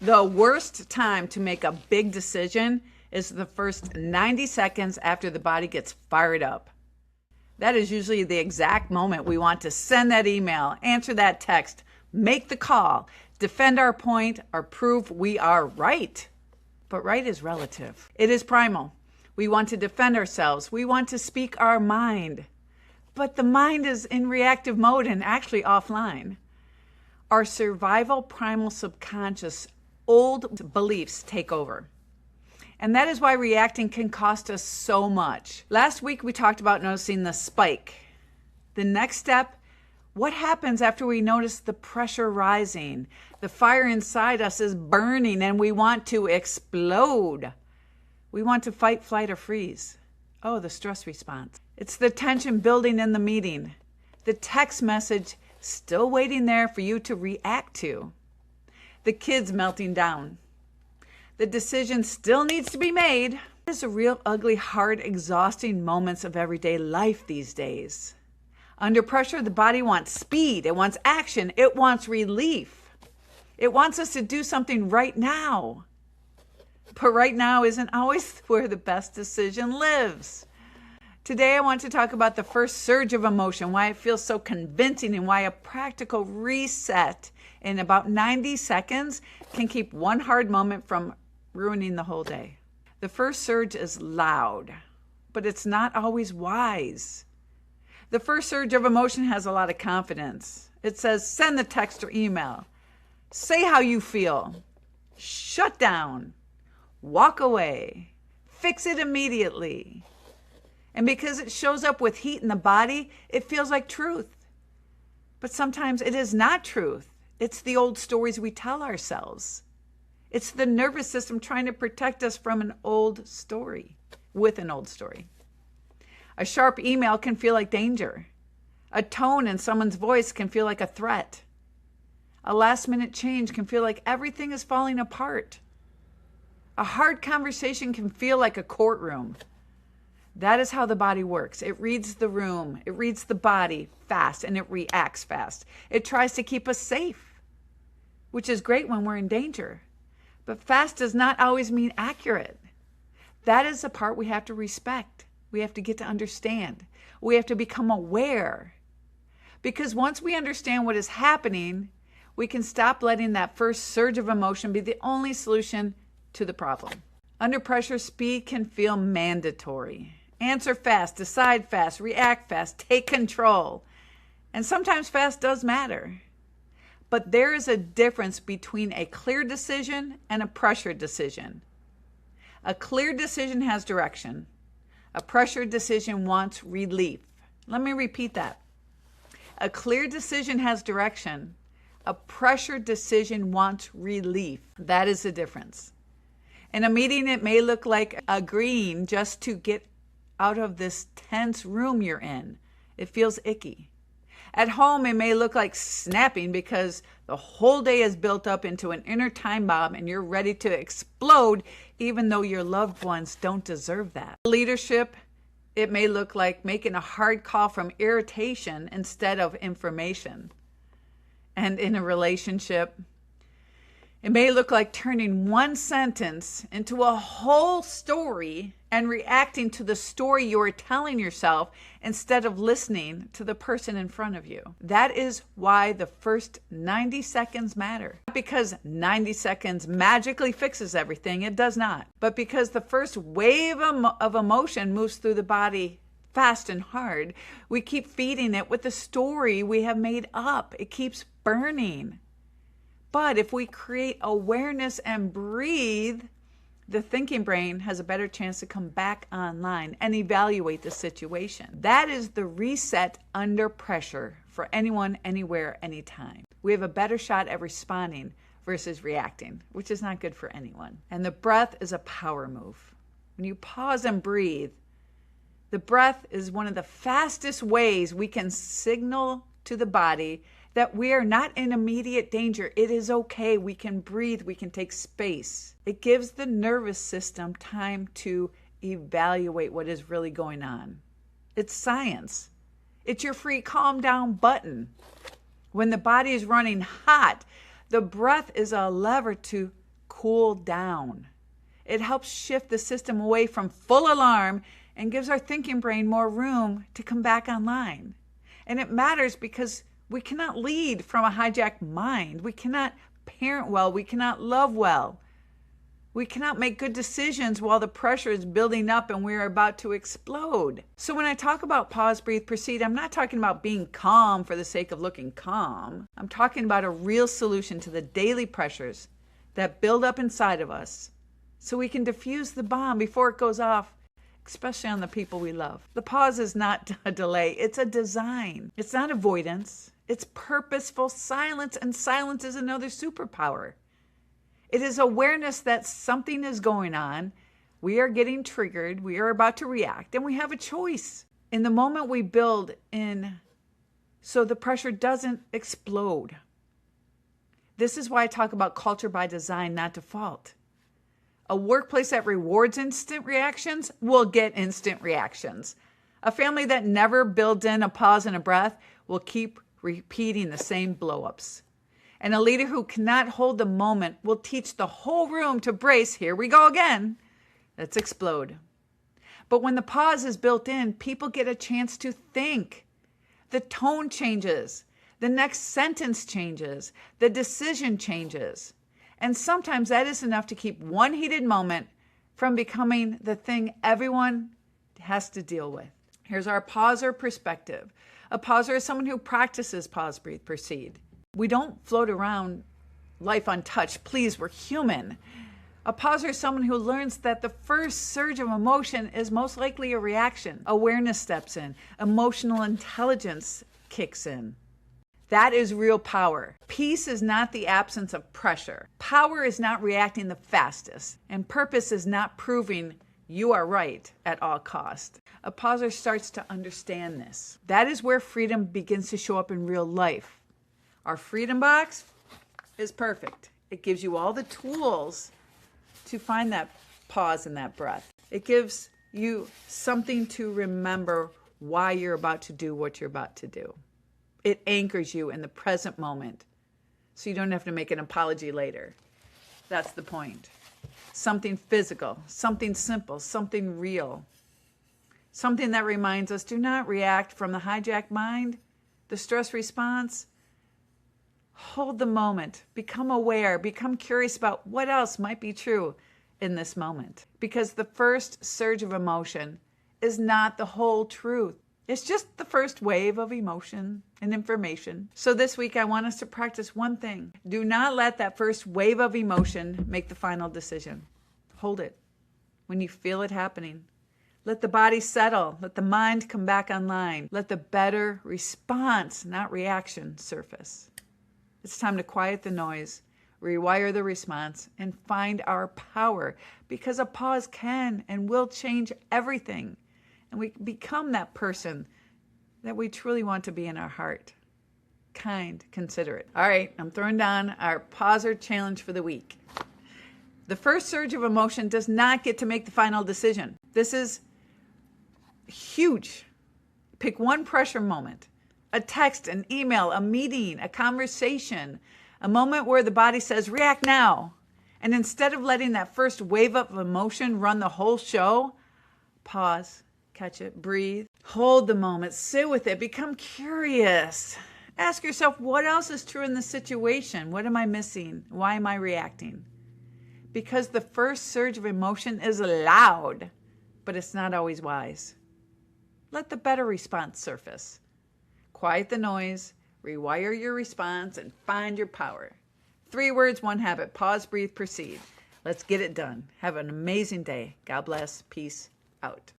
The worst time to make a big decision is the first 90 seconds after the body gets fired up. That is usually the exact moment we want to send that email, answer that text, make the call, defend our point, or prove we are right. But right is relative. It is primal. We want to defend ourselves. We want to speak our mind. But the mind is in reactive mode and actually offline. Our survival primal subconscious old beliefs take over. And that is why reacting can cost us so much. Last week, we talked about noticing the spike. The next step, what happens after we notice the pressure rising? The fire inside us is burning and we want to explode. We want to fight, flight, or freeze. Oh, the stress response. It's the tension building in the meeting. The text message still waiting there for you to react to. The kids melting down. The decision still needs to be made. It's a real ugly, hard, exhausting moments of everyday life these days. Under pressure, the body wants speed. It wants action. It wants relief. It wants us to do something right now. But right now isn't always where the best decision lives. Today, I want to talk about the first surge of emotion, why it feels so convincing, and why a practical reset in about 90 seconds can keep one hard moment from ruining the whole day. The first surge is loud, but it's not always wise. The first surge of emotion has a lot of confidence. It says, send the text or email. Say how you feel. Shut down. Walk away. Fix it immediately. And because it shows up with heat in the body, it feels like truth. But sometimes it is not truth. It's the old stories we tell ourselves. It's the nervous system trying to protect us from an old story, with an old story. A sharp email can feel like danger. A tone in someone's voice can feel like a threat. A last-minute change can feel like everything is falling apart. A hard conversation can feel like a courtroom. That is how the body works. It reads the room, it reads the body fast, and it reacts fast. It tries to keep us safe, which is great when we're in danger. But fast does not always mean accurate. That is the part we have to respect. We have to get to understand. We have to become aware. Because once we understand what is happening, we can stop letting that first surge of emotion be the only solution to the problem. Under pressure, speed can feel mandatory. Answer fast, decide fast, react fast, take control. And sometimes fast does matter. But there is a difference between a clear decision and a pressured decision. A clear decision has direction. A pressured decision wants relief. Let me repeat that. A clear decision has direction. A pressured decision wants relief. That is the difference. In a meeting, it may look like agreeing just to get out of this tense room you're in. It feels icky. At home, it may look like snapping because the whole day is built up into an inner time bomb and you're ready to explode even though your loved ones don't deserve that. Leadership, it may look like making a hard call from irritation instead of information. And in a relationship, it may look like turning one sentence into a whole story and reacting to the story you are telling yourself instead of listening to the person in front of you. That is why the first 90 seconds matter. Not because 90 seconds magically fixes everything, it does not. But because the first wave of emotion moves through the body fast and hard, we keep feeding it with the story we have made up. It keeps burning. But if we create awareness and breathe, the thinking brain has a better chance to come back online and evaluate the situation. That is the reset under pressure for anyone, anywhere, anytime. We have a better shot at responding versus reacting, which is not good for anyone. And the breath is a power move. When you pause and breathe, the breath is one of the fastest ways we can signal to the body that we are not in immediate danger. It is okay. We can breathe. We can take space. It gives the nervous system time to evaluate what is really going on. It's science. It's your free calm down button. When the body is running hot, the breath is a lever to cool down. It helps shift the system away from full alarm and gives our thinking brain more room to come back online. And it matters because we cannot lead from a hijacked mind. We cannot parent well. We cannot love well. We cannot make good decisions while the pressure is building up and we're about to explode. So when I talk about pause, breathe, proceed, I'm not talking about being calm for the sake of looking calm. I'm talking about a real solution to the daily pressures that build up inside of us so we can diffuse the bomb before it goes off, especially on the people we love. The pause is not a delay, it's a design. It's not avoidance, it's purposeful silence, and silence is another superpower. It is awareness that something is going on, we are getting triggered, we are about to react, and we have a choice. In the moment we build in so the pressure doesn't explode. This is why I talk about culture by design, not default. A workplace that rewards instant reactions will get instant reactions. A family that never builds in a pause and a breath will keep repeating the same blow-ups. And a leader who cannot hold the moment will teach the whole room to brace. Here we go again. Let's explode. But when the pause is built in, people get a chance to think. The tone changes. The next sentence changes. The decision changes. And sometimes that is enough to keep one heated moment from becoming the thing everyone has to deal with. Here's our pauser perspective. A pauser is someone who practices pause, breathe, proceed. We don't float around life untouched. Please, we're human. A pauser is someone who learns that the first surge of emotion is most likely a reaction. Awareness steps in. Emotional intelligence kicks in. That is real power. Peace is not the absence of pressure. Power is not reacting the fastest. And purpose is not proving you are right at all cost. A pauser starts to understand this. That is where freedom begins to show up in real life. Our freedom box is perfect. It gives you all the tools to find that pause and that breath. It gives you something to remember why you're about to do what you're about to do. It anchors you in the present moment so you don't have to make an apology later. That's the point. Something physical, something simple, something real. Something that reminds us, do not react from the hijacked mind, the stress response. Hold the moment, become aware, become curious about what else might be true in this moment. Because the first surge of emotion is not the whole truth. It's just the first wave of emotion and information. So this week I want us to practice one thing. Do not let that first wave of emotion make the final decision. Hold it when you feel it happening. Let the body settle. Let the mind come back online. Let the better response, not reaction, surface. It's time to quiet the noise, rewire the response, and find our power, because a pause can and will change everything. And we become that person that we truly want to be in our heart. Kind, considerate. All right, I'm throwing down our pauser challenge for the week. The first surge of emotion does not get to make the final decision. This is huge. Pick one pressure moment. A text, an email, a meeting, a conversation, a moment where the body says, react now. And instead of letting that first wave up of emotion run the whole show, pause, catch it, breathe, hold the moment, sit with it, become curious. Ask yourself, what else is true in the situation? What am I missing? Why am I reacting? Because the first surge of emotion is loud, but it's not always wise. Let the better response surface. Quiet the noise, rewire your response, and find your power. 3 words, 1 habit. Pause, breathe, proceed. Let's get it done. Have an amazing day. God bless. Peace out.